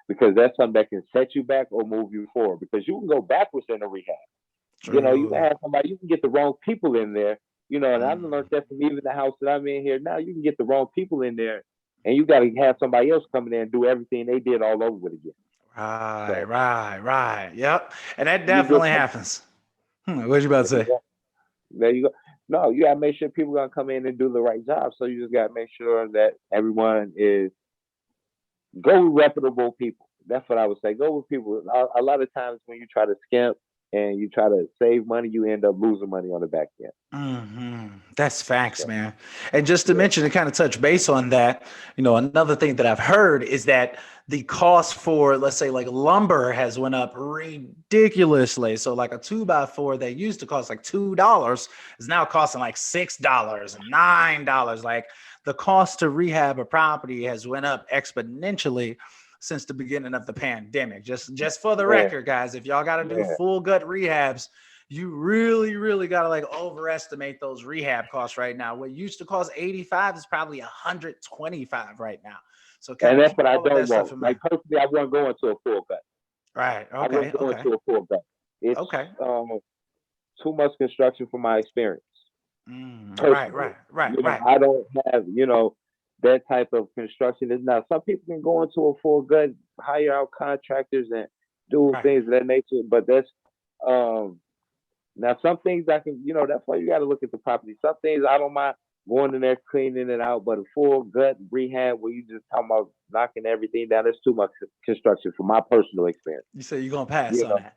Because that's something that can set you back or move you forward. Because you can go backwards in a rehab. True. You can have somebody, you can get the wrong people in there. And I've learned that from even the house that I'm in here now. You can get the wrong people in there, and you got to have somebody else come in there and do everything they did all over it again. Right. Yep. And that definitely happens. What you about to say? There you go. No, you got to make sure people are going to come in and do the right job. So you just got to make sure that everyone go with reputable people. That's what I would say. Go with people. A lot of times when you try to skimp and you try to save money, you end up losing money on the back end. That's facts, man. And just to mention and kind of touch base on that, another thing that I've heard is that the cost for, let's say, like lumber has went up ridiculously. So like a 2x4 that used to cost like $2 is now costing like $6 and $9. Like the cost to rehab a property has went up exponentially since the beginning of the pandemic. Just for the record, guys, if y'all got to do full gut rehabs, you really, really got to like overestimate those rehab costs right now. What used to cost 85 is probably 125 right now. So and that's what I don't want. Like personally, I wouldn't go into a full gut. Right. Okay. I wouldn't go into a full gut. It's too much construction for my experience. Right. I don't have, that type of construction. Is now some people can go into a full gut, hire out contractors and do things of that nature. But that's now some things I can, that's why you got to look at the property. Some things I don't mind going in there, cleaning it out, but a full gut rehab where you just talking about knocking everything down, that's too much construction for my personal experience. You say you're gonna pass on that.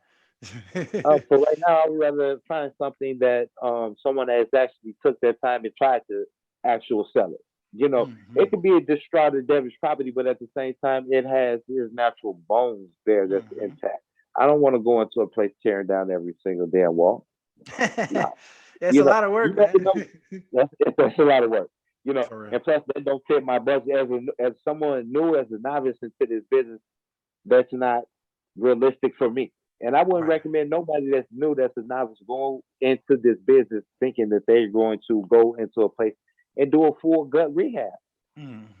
So right now, I would rather find something that someone has actually took their time and tried to actual sell it. It could be a distraught or damaged property, but at the same time, there's natural bones there that's intact. I don't want to go into a place tearing down every single damn wall. No. It's a lot of work, man. That's a lot of work. And plus that don't fit my budget as someone new, as a novice into this business. That's not realistic for me. And I wouldn't recommend nobody that's new, that's a novice, go into this business thinking that they're going to go into a place and do a full gut rehab.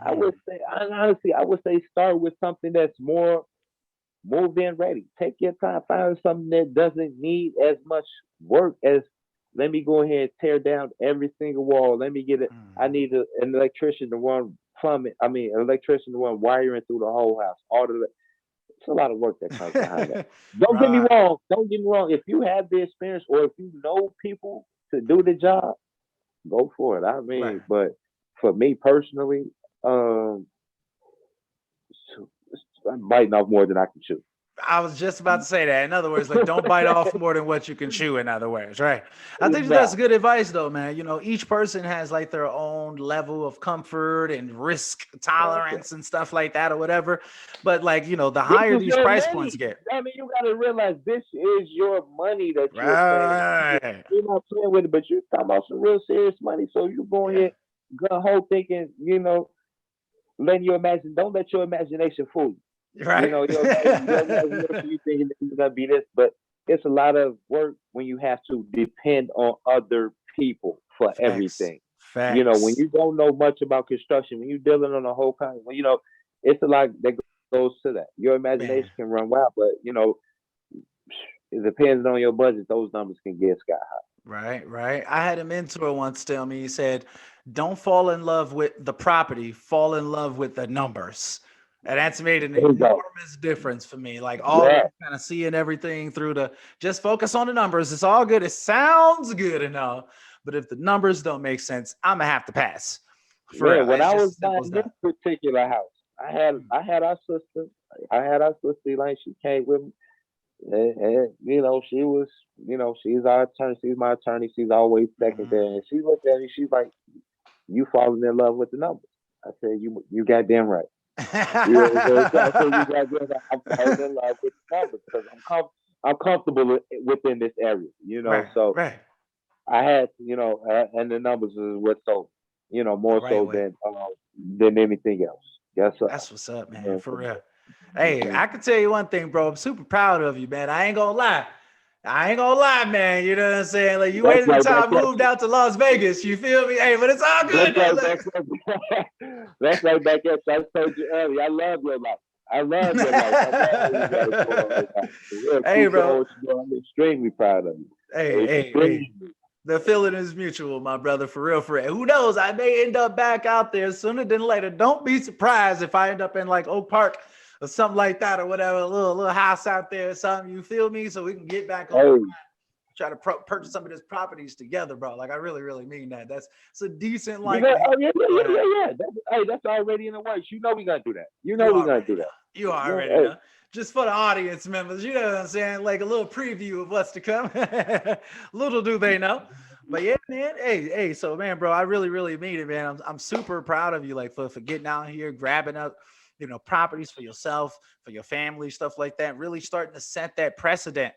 I would say, honestly, start with something that's more moved in ready. Take your time, find something that doesn't need as much work as, let me go ahead and tear down every single wall. Let me get it. I need an electrician to run plumbing. An electrician to run wiring through the whole house. It's a lot of work that comes behind that. Don't get me wrong. If you have the experience or if you know people to do the job, go for it. But for me personally, I'm biting off more than I can chew. I was just about to say that. In other words, like don't bite off more than what you can chew, in other words, right? I think that's good advice though, man. Each person has like their own level of comfort and risk tolerance and stuff like that or whatever. But like, the higher these price points get. You got to realize this is your money that you're playing. You're not playing with it, but you're talking about some real serious money. So you go ahead, go whole thinking, don't let your imagination fool you. Right. You thinking it's gonna be this, but it's a lot of work when you have to depend on other people for Facts. everything. When Facts. you don't know much about construction, when you're dealing on a whole kind, it's a lot that goes to that. Your imagination Man. can run wild, but it depends on your budget. Those numbers can get sky high. Right, right. I had a mentor once tell me, he said, don't fall in love with the property, fall in love with the numbers. And that's made an There you go. enormous difference for me. Like always Yeah, kind of seeing everything through the just focus on the numbers. It's all good. It sounds good and all. But if the numbers don't make sense, I'm gonna have to pass. For real. man. When It's I just was as simple as buying this that. particular house, I had Mm. I had our sister. I had our sister Elaine. She came with me, and she was, she's our attorney. She's my attorney. She's always second Mhm. there. And she looked at me. She's like, "You falling in love with the numbers?" I said, "You goddamn right." I said, "You goddamn right. I'm falling in love with the numbers because I'm comfortable within this area. Right, So right. I had, and the numbers is what sold. The More right so way. than anything else. Yes, sir. That's what's up, man. Mhm. For real. Hey, I can tell you one thing, bro. I'm super proud of you, man. I ain't gonna lie. I ain't gonna lie, man. You know what I'm saying? Like you That's waited right until back I up. moved out to Las Vegas. You feel me? Hey, but it's all That's good though. right back up. That's right back up. I told you earlier. I love your life. I love your life. I love how you got it going on right now. For real, Hey, keep bro. doing what you're doing. I'm extremely proud of Hey, you. hey, hey. Extremely. The feeling is mutual, my brother. For real, for real. Who knows? I may end up back out there sooner than later. Don't be surprised if I end up in like Oak Park or something like that or whatever, a little house out there or something. You feel me? So we can get back on the Hey, try to purchase some of these properties together, bro. Like I really, really mean that. That's it's a decent we like got. reunion Oh yeah, yeah, we yeah, gonna have. yeah, yeah. That's already in the works. We're gonna do that. You We're gonna already do know. that. You already Yeah, know. Just for the audience members, you know what I'm saying? Like a little preview of what's to come. Little do they know. But yeah, man. Hey, hey. So, man, bro, I really, really mean it, man. I'm super proud of you, like for getting out here, grabbing up, properties for yourself, for your family, stuff like that. Really starting to set that precedent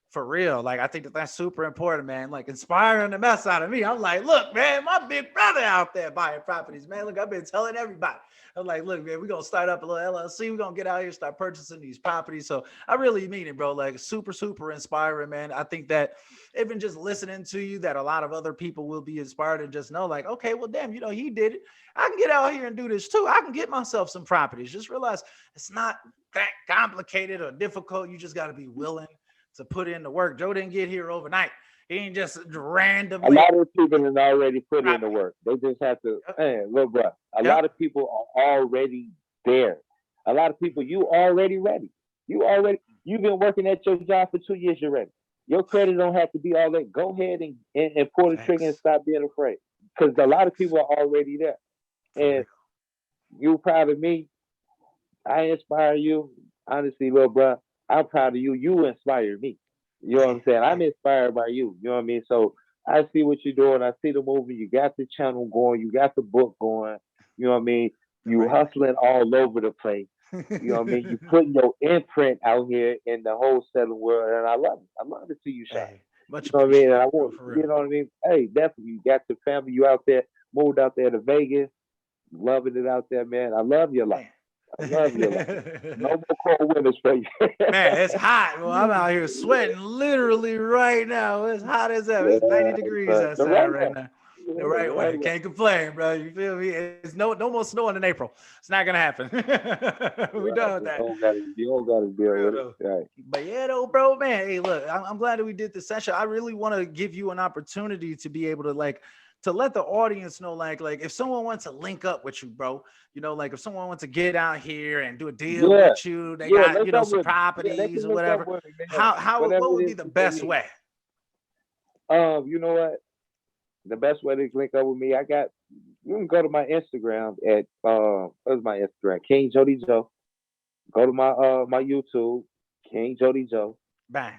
for real. Like I think that that's super important, man. Like inspiring the mess out of me. I'm like, look, man, my big brother out there buying properties, man. Look, I've been telling everybody. I'm like, look, man, we're gonna start up a little LLC. We're gonna get out here, start purchasing these properties. So I really mean it, bro. Like super, super inspiring, man. I think that even just listening to you, that a lot of other people will be inspired and just know, like, okay, well, damn, he did it. I can get out here and do this too. I can get myself some properties. Just realize it's not that complicated or difficult. You just got to be willing to put in the work. Joe didn't get here overnight. He ain't just a randomly lot of people have already put in the property. work. They just have to, Yep. man, look, bro. A lot Yep. of people are already there. A lot of people, you already ready. You've been working at your job for 2 years. You're ready. Your credit don't have to be all that. Go ahead and pull the trigger and Facts. stop being afraid. Because a lot of people are already there. For real. And you proud of me. I inspire you. Honestly, little bro, I'm proud of you. You inspire me. You know what I'm Hey, saying? I'm hey. inspired by you. You know what I mean? So I see what you're doing. I see the movie. You got the channel going. You got the book going. You know what I mean? The You right way. hustling all over the place. You know what I mean? You putting your imprint out here in the wholesaling world, and I love it. I love to see you shine. Hey, You much know what I mean? And appreciated, I bro. want, For you real. know what I mean? Hey, definitely, you got your family. You out there, moved out there to Vegas, loving it out there, man. I love your life. Man. I love your life. No more cold winters for you. Man, it's hot. Well, I'm out here sweating literally right now. It's hot as ever. It's 90 Yeah, degrees but the outside right right way. now. The Yeah, the right way. right way. Can't complain, bro. You feel me? It's no more snowing in April. It's not gonna happen. We Right. done with that. You don't gotta deal Real with it. though. Right. But yeah, though, bro, man. Hey, look, I'm glad that we did this session. I really want to give you an opportunity to be able to to let the audience know, like if someone wants to link up with you, bro, like if someone wants to get out here and do a deal Yeah. with you, they Yeah, got, link up some with me. Yeah, they properties can or link up whatever. with me, man. How Whatever what it would be is the that they best need. way? You know what? The best way to link up with me, you can go to my Instagram at what's my Instagram? King Jody Joe. Go to my YouTube, King Jody Joe. Bang.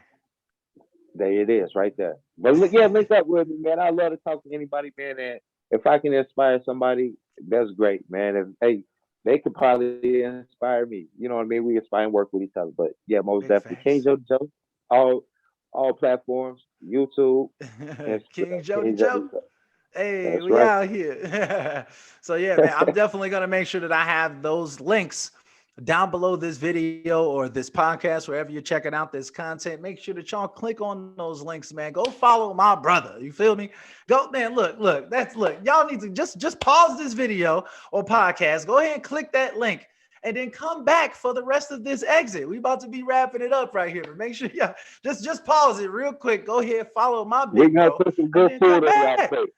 There it is, right there. But look, yeah, link up with me, man. I love to talk to anybody, man. And if I can inspire somebody, that's great, man. They could probably inspire me. You know what I mean? We inspire and work with each other. But yeah, most Big definitely. King facts. Jody Joe, all all platforms, YouTube, King Instagram, Jody King Jody Joe. Joe. Hey, That's we right. out here. So yeah, man, I'm definitely gonna make sure that I have those links down below this video or this podcast, wherever you're checking out this content, make sure that y'all click on those links, man. Go follow my brother. You feel me? Go, man. Look, y'all need to just pause this video or podcast. Go ahead and click that link and then come back for the rest of this exit. We about to be wrapping it up right here. But make sure y'all just pause it real quick. Go ahead, follow my big bro. Put some good food in y'all plate.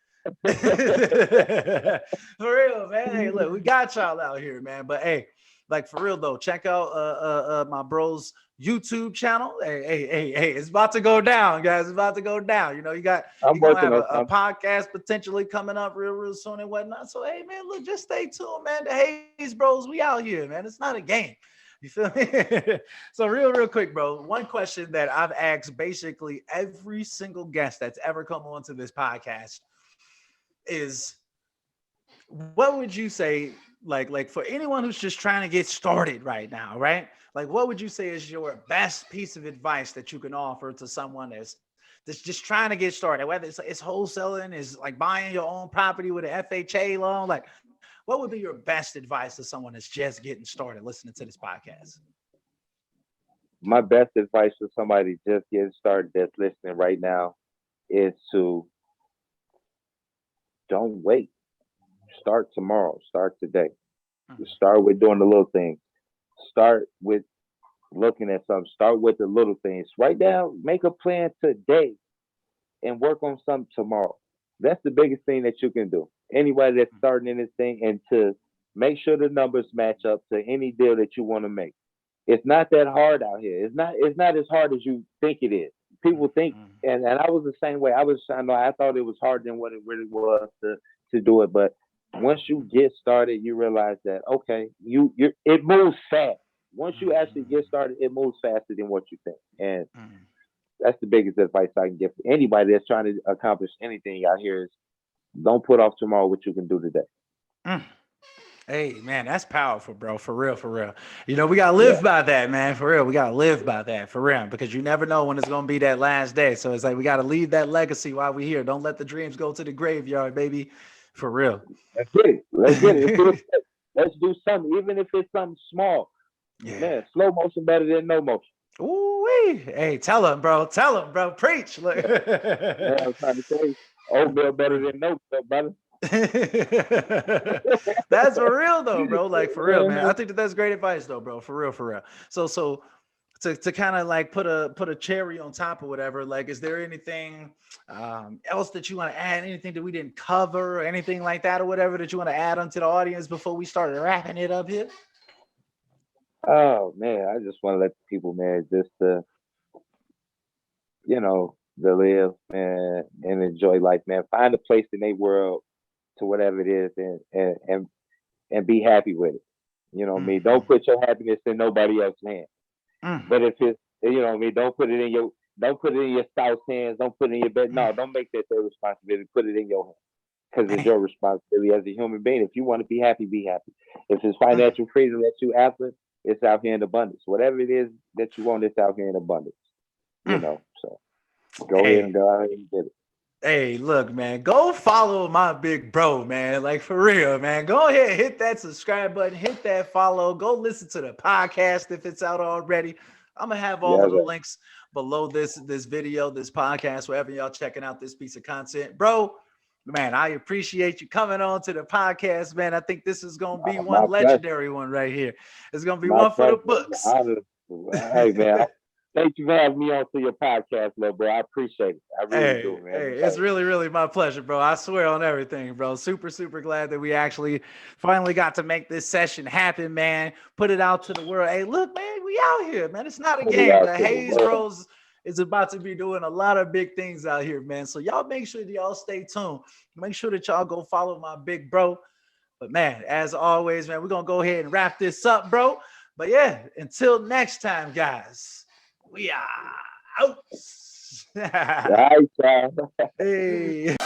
For real, man. Hey, look, we got y'all out here, man. But hey, like for real though, check out my bro's YouTube channel. Hey, it's about to go down, guys. It's about to go down. You know, you're gonna have a podcast potentially coming up real soon and whatnot. So hey, man, look, just stay tuned, man. The Hayes Bros, we out here, man. It's not a game. You feel me? So real quick, bro. One question that I've asked basically every single guest that's ever come onto this podcast is, what would you say, like for anyone who's just trying to get started right now, right? Like, what would you say is your best piece of advice that you can offer to someone that's just trying to get started, whether it's wholesaling, is like buying your own property with an FHA loan? Like, what would be your best advice to someone that's just getting started listening to this podcast? My best advice to somebody just getting started that's listening right now is to don't wait. Start tomorrow. Start today. Start with doing the little things. Start with looking at something. Start with the little things. Write down, make a plan today and work on something tomorrow. That's the biggest thing that you can do. Anybody that's starting in this thing, and to make sure the numbers match up to any deal that you want to make. It's not that hard out here. It's not as hard as you think it is. People think, and I was the same way. I thought it was harder than what it really was to do it. But once you get started, you realize that, okay, it moves fast. Once you actually get started, it moves faster than what you think. And that's the biggest advice I can give for anybody that's trying to accomplish anything out here is don't put off tomorrow what you can do today. Hey, man, that's powerful, bro. For real. You know, we got to live by that, man. For real. We got to live by that, for real, because you never know when it's going to be that last day. So it's like we got to leave that legacy while we're here. Don't let the dreams go to the graveyard, baby. For real. Let's get it. Let's do something, even if it's something small. Yeah. Man, slow motion better than no motion. Ooh-wee. Hey, tell him, bro. Preach. Look. Yeah, I'm trying to say, oatmeal better than no meal, brother. That's for real though, bro. Like for real, man. I think that's great advice though, bro. For real. So to kind of like put a cherry on top or whatever, like, is there anything else that you want to add? Anything that we didn't cover or anything like that or whatever that you want to add onto the audience before we start wrapping it up here? Oh man, I just want to let the people, man, just to live and enjoy life, man. Find a place in their world to whatever it is and be happy with it. You know what I mean? Don't put your happiness in nobody else's hands. But if it's, you know what I mean, don't put it in your spouse's hands, don't put it in your bed. No, don't make that their responsibility. Put it in your hands. Because it's your responsibility as a human being. If you want to be happy, be happy. If it's financial freedom that you after, it's out here in abundance. Whatever it is that you want, it's out here in abundance. You know, so go ahead and go out and get it. Hey, look, man, go follow my big bro, man. Like, for real, man. Go ahead, hit that subscribe button, hit that follow. Go listen to the podcast if it's out already. I'm going to have all of the links below this video, this podcast, wherever y'all checking out this piece of content. Bro, man, I appreciate you coming on to the podcast, man. I think this is going to be one legendary one right here. It's going to be one for the books. Hey, man. Thank you for having me on to your podcast, little bro. I appreciate it. I really do, man. Hey, it's really my pleasure, bro. I swear on everything, bro. Super glad that we actually finally got to make this session happen, man. Put it out to the world. Hey, look, man, we out here, man. It's not a game. The Hayes Bros is about to be doing a lot of big things out here, man. So y'all make sure that y'all stay tuned. Make sure that y'all go follow my big bro. But, man, as always, man, we're going to go ahead and wrap this up, bro. But, yeah, until next time, guys. We are out. Right, Hey.